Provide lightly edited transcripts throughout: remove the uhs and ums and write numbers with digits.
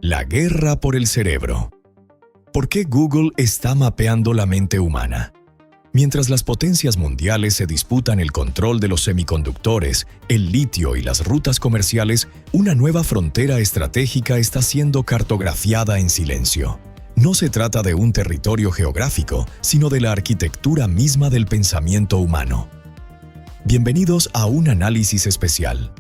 La guerra por el cerebro. ¿Por qué Google está mapeando la mente humana? Mientras las potencias mundiales se disputan el control de los semiconductores, el litio y las rutas comerciales, una nueva frontera estratégica está siendo cartografiada en silencio. No se trata de un territorio geográfico, sino de la arquitectura misma del pensamiento humano. Bienvenidos a un análisis especial.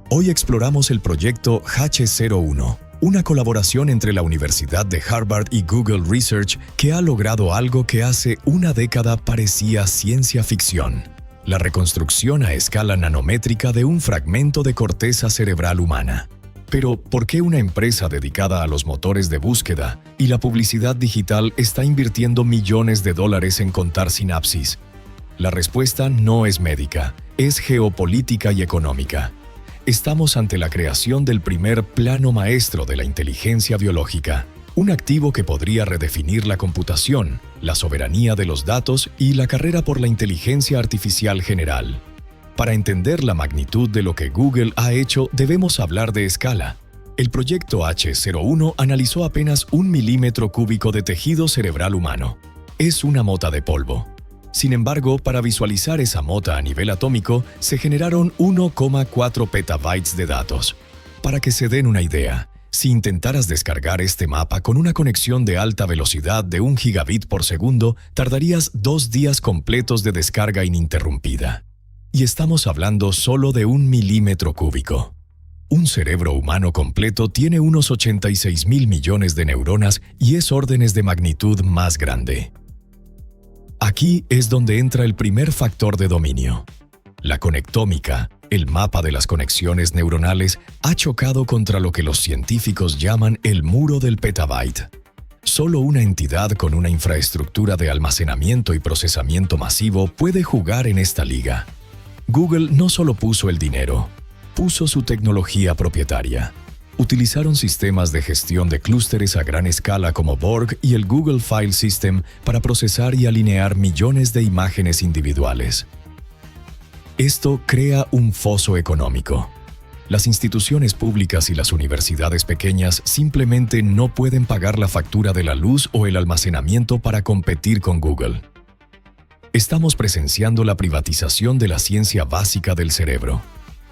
Hoy exploramos el proyecto H01, una colaboración entre la Universidad de Harvard y Google Research que ha logrado algo que hace una década parecía ciencia ficción: la reconstrucción a escala nanométrica de un fragmento de corteza cerebral humana. Pero, ¿por qué una empresa dedicada a los motores de búsqueda y la publicidad digital está invirtiendo millones de dólares en contar sinapsis? La respuesta no es médica, es geopolítica y económica. Estamos ante la creación del primer plano maestro de la inteligencia biológica, un activo que podría redefinir la computación, la soberanía de los datos y la carrera por la inteligencia artificial general. Para entender la magnitud de lo que Google ha hecho, debemos hablar de escala. El proyecto H01 analizó apenas 1 milímetro cúbico de tejido cerebral humano. Es una mota de polvo. Sin embargo, para visualizar esa mota a nivel atómico, se generaron 1,4 petabytes de datos. Para que se den una idea, si intentaras descargar este mapa con una conexión de alta velocidad de 1 gigabit por segundo, tardarías 2 días completos de descarga ininterrumpida. Y estamos hablando solo de 1 milímetro cúbico. Un cerebro humano completo tiene unos 86.000 millones de neuronas y es órdenes de magnitud más grande. Aquí es donde entra el primer factor de dominio. La conectómica, el mapa de las conexiones neuronales, ha chocado contra lo que los científicos llaman el muro del petabyte. Solo una entidad con una infraestructura de almacenamiento y procesamiento masivo puede jugar en esta liga. Google no solo puso el dinero, puso su tecnología propietaria. Utilizaron sistemas de gestión de clústeres a gran escala como Borg y el Google File System para procesar y alinear millones de imágenes individuales. Esto crea un foso económico. Las instituciones públicas y las universidades pequeñas simplemente no pueden pagar la factura de la luz o el almacenamiento para competir con Google. Estamos presenciando la privatización de la ciencia básica del cerebro.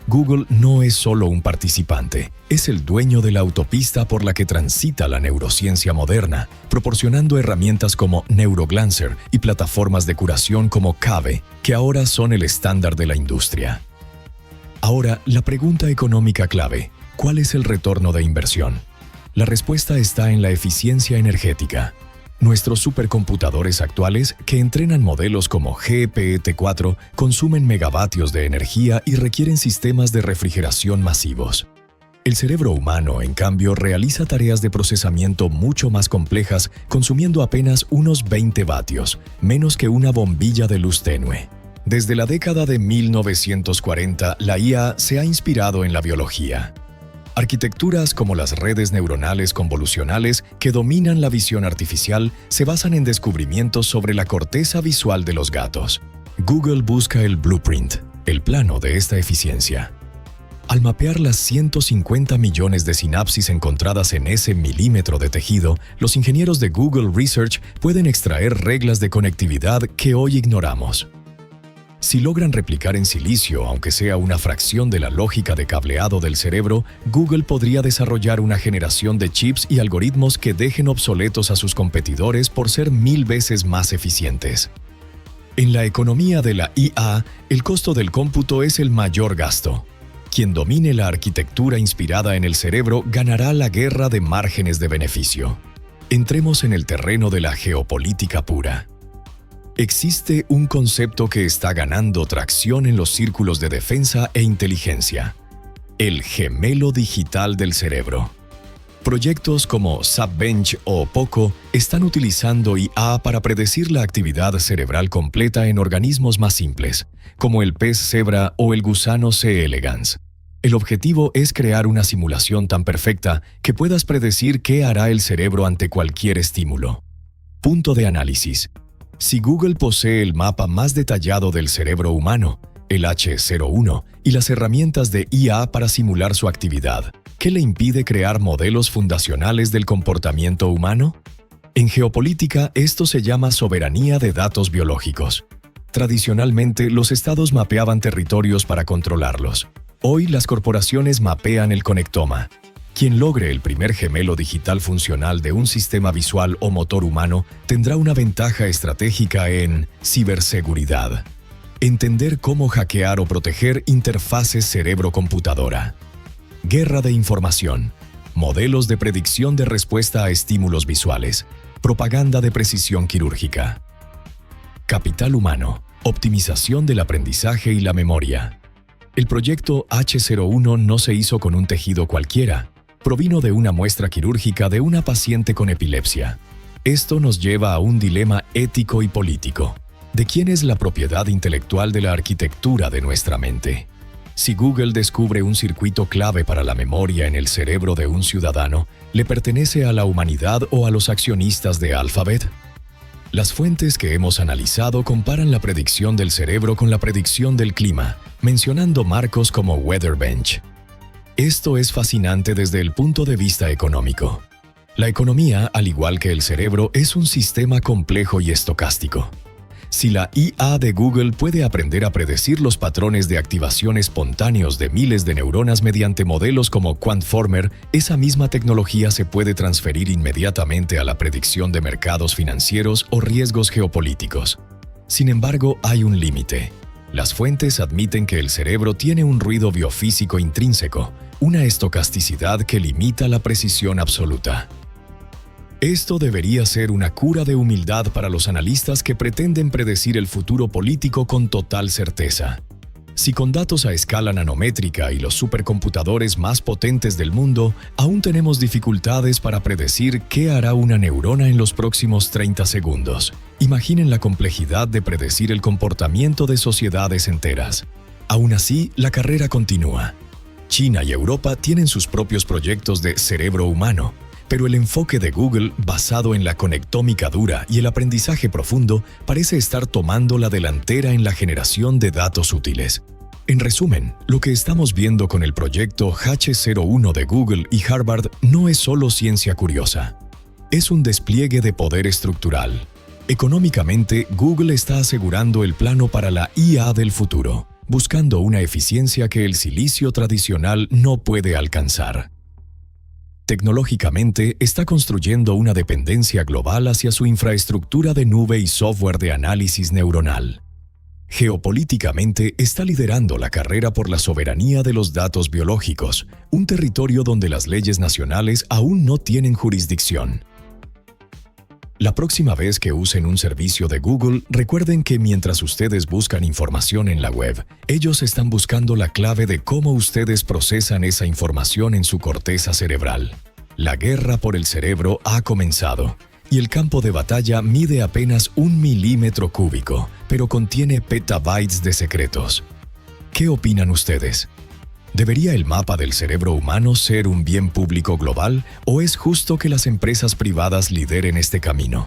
Google no es solo un participante, es el dueño de la autopista por la que transita la neurociencia moderna, proporcionando herramientas como Neuroglancer y plataformas de curación como Cave, que ahora son el estándar de la industria. Ahora, la pregunta económica clave: ¿cuál es el retorno de inversión? La respuesta está en la eficiencia energética. Nuestros supercomputadores actuales, que entrenan modelos como GPT-4, consumen megavatios de energía y requieren sistemas de refrigeración masivos. El cerebro humano, en cambio, realiza tareas de procesamiento mucho más complejas, consumiendo apenas unos 20 vatios, menos que una bombilla de luz tenue. Desde la década de 1940, la IA se ha inspirado en la biología. Arquitecturas como las redes neuronales convolucionales que dominan la visión artificial se basan en descubrimientos sobre la corteza visual de los gatos. Google busca el blueprint, el plano de esta eficiencia. Al mapear las 150 millones de sinapsis encontradas en ese milímetro de tejido, los ingenieros de Google Research pueden extraer reglas de conectividad que hoy ignoramos. Si logran replicar en silicio, aunque sea una fracción de la lógica de cableado del cerebro, Google podría desarrollar una generación de chips y algoritmos que dejen obsoletos a sus competidores por ser 1000 veces más eficientes. En la economía de la IA, el costo del cómputo es el mayor gasto. Quien domine la arquitectura inspirada en el cerebro ganará la guerra de márgenes de beneficio. Entremos en el terreno de la geopolítica pura. Existe un concepto que está ganando tracción en los círculos de defensa e inteligencia: el gemelo digital del cerebro. Proyectos como SAPBench o POCO están utilizando IA para predecir la actividad cerebral completa en organismos más simples, como el pez cebra o el gusano C. elegans. El objetivo es crear una simulación tan perfecta que puedas predecir qué hará el cerebro ante cualquier estímulo. Punto de análisis. Si Google posee el mapa más detallado del cerebro humano, el H01, y las herramientas de IA para simular su actividad, ¿Qué le impide crear modelos fundacionales del comportamiento humano? En geopolítica, esto se llama soberanía de datos biológicos. Tradicionalmente, los estados mapeaban territorios para controlarlos. Hoy, las corporaciones mapean el conectoma. Quien logre el primer gemelo digital funcional de un sistema visual o motor humano tendrá una ventaja estratégica en ciberseguridad. Entender cómo hackear o proteger interfaces cerebro-computadora. Guerra de información. Modelos de predicción de respuesta a estímulos visuales. Propaganda de precisión quirúrgica. Capital humano. Optimización del aprendizaje y la memoria. El proyecto H01 no se hizo con un tejido cualquiera. Provino de una muestra quirúrgica de una paciente con epilepsia. Esto nos lleva a un dilema ético y político. ¿De quién es la propiedad intelectual de la arquitectura de nuestra mente? Si Google descubre un circuito clave para la memoria en el cerebro de un ciudadano, ¿le pertenece a la humanidad o a los accionistas de Alphabet? Las fuentes que hemos analizado comparan la predicción del cerebro con la predicción del clima, mencionando marcos como Weatherbench. Esto es fascinante desde el punto de vista económico. La economía, al igual que el cerebro, es un sistema complejo y estocástico. Si la IA de Google puede aprender a predecir los patrones de activación espontáneos de miles de neuronas mediante modelos como QuantFormer, esa misma tecnología se puede transferir inmediatamente a la predicción de mercados financieros o riesgos geopolíticos. Sin embargo, hay un límite. Las fuentes admiten que el cerebro tiene un ruido biofísico intrínseco, una estocasticidad que limita la precisión absoluta. Esto debería ser una cura de humildad para los analistas que pretenden predecir el futuro político con total certeza. Si con datos a escala nanométrica y los supercomputadores más potentes del mundo, aún tenemos dificultades para predecir qué hará una neurona en los próximos 30 segundos. Imaginen la complejidad de predecir el comportamiento de sociedades enteras. Aún así, la carrera continúa. China y Europa tienen sus propios proyectos de cerebro humano, pero el enfoque de Google, basado en la conectómica dura y el aprendizaje profundo, parece estar tomando la delantera en la generación de datos útiles. En resumen, lo que estamos viendo con el proyecto H01 de Google y Harvard no es solo ciencia curiosa. Es un despliegue de poder estructural. Económicamente, Google está asegurando el plano para la IA del futuro, buscando una eficiencia que el silicio tradicional no puede alcanzar. Tecnológicamente, está construyendo una dependencia global hacia su infraestructura de nube y software de análisis neuronal. Geopolíticamente, está liderando la carrera por la soberanía de los datos biológicos, un territorio donde las leyes nacionales aún no tienen jurisdicción. La próxima vez que usen un servicio de Google, recuerden que mientras ustedes buscan información en la web, ellos están buscando la clave de cómo ustedes procesan esa información en su corteza cerebral. La guerra por el cerebro ha comenzado, y el campo de batalla mide apenas 1 milímetro cúbico, pero contiene petabytes de secretos. ¿Qué opinan ustedes? ¿Debería el mapa del cerebro humano ser un bien público global o es justo que las empresas privadas lideren este camino?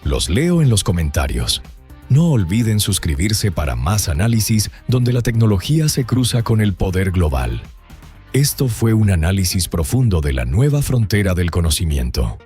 Los leo en los comentarios. No olviden suscribirse para más análisis donde la tecnología se cruza con el poder global. Esto fue un análisis profundo de la nueva frontera del conocimiento.